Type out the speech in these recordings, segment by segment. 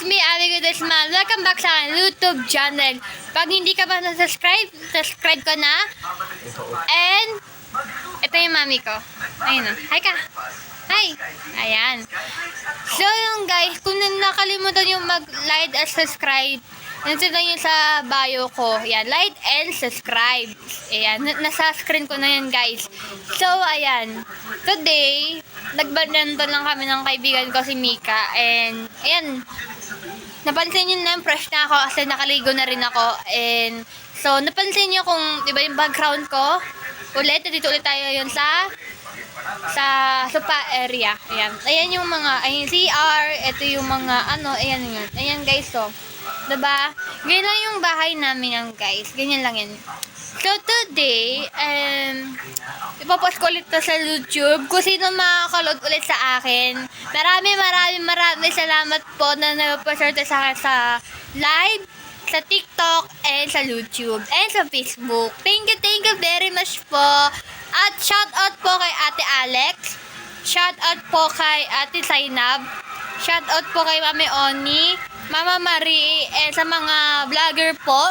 It's me, Amigo Desmal. Welcome back sa aking YouTube channel. Pag hindi ka pa na-subscribe, subscribe ko na. And, ito yung mami ko. Ayun o. Hi ka. Hi. Ayan. So yung guys, kung nakalimutan yung mag-like at subscribe, nandito lang yun sa bio ko. Ayan, like and subscribe. Ayan, nasa screen ko na yan guys. So, ayan. Today, nagbandan lang kami ng kaibigan ko si Mika. And, ayan. Napansin nyo na fresh na ako kasi nakaligo na rin ako. And, so, napansin nyo kung, diba yung background ko? Ulit, dito ulit tayo yun sa sofa area. Ayan. Ayan yung mga, ayan CR. Ito yung mga, ayan yun. Ayan guys, so. Diba? Ganyan lang yung bahay namin yan guys. Ganyan lang yan. So today, ipapost ko ulit to sa YouTube. Kung sino makakaload ulit sa akin. Maraming salamat po na napasorte sa akin sa live, sa TikTok, and sa YouTube, and sa Facebook. Thank you very much po. At shout out po kay Ate Alex. Shout out po kay Ate Zainab. Shout out po kay Mami Oni, Mama Marie, and sa mga vlogger po,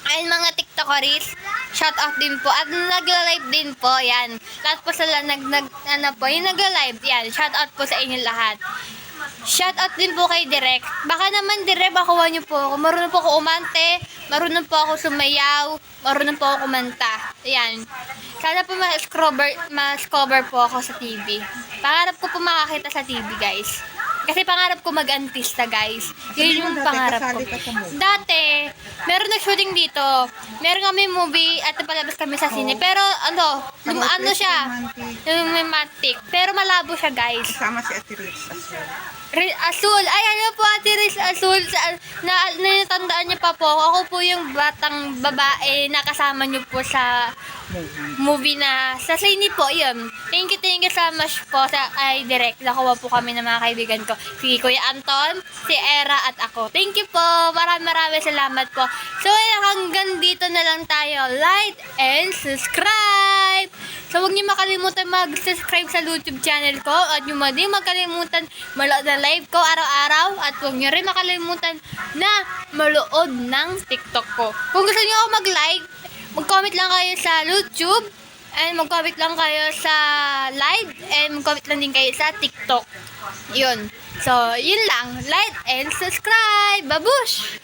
ay mga TikTokeries. Shout out din po. At nagla-live din po, yan. Lahat po sila yung nagla-live, yan. Shout out po sa inyo lahat. Shout out din po kay Direk. Baka naman Direk, bakuha niyo po ako. Marunong po ako umante, marunong po ako sumayaw, marunong po ako kumanta. Yan. Sana po mas-cover po ako sa TV. Pangarap ko po makakita sa TV, guys. Kasi pangarap ko mag-artista, guys. Yun yung pangarap ko. Dati, meron nag-shooting dito. Meron kami movie at napalabas kami sa sine. Pero, siya. Yung romantic. Pero malabo siya, guys. Kasama si Ate Rich Azul. Ay, po, Ate Riz Azul. Natandaan niyo pa po. Ako po yung batang babae na kasama niyo po sa movie na sa sine po. Yun. Thank you so much po sa direct. Nakuha po kami ng mga kaibigan ko. Si Kuya Anton, si Era at ako. Thank you po. Maraming salamat po. So, hanggang dito na lang tayo. Like and subscribe. So, huwag niyo makalimutan mag-subscribe sa YouTube channel ko. At yung hindi makalimutan malood na live ko araw-araw. At huwag niyo rin makalimutan na malood ng TikTok ko. Kung gusto niyo ako mag-like, mag-comment lang kayo sa YouTube. And mag-comment lang kayo sa live. And mag-comment lang din kayo sa TikTok. Yun. So, yun lang. Like and subscribe. Babush!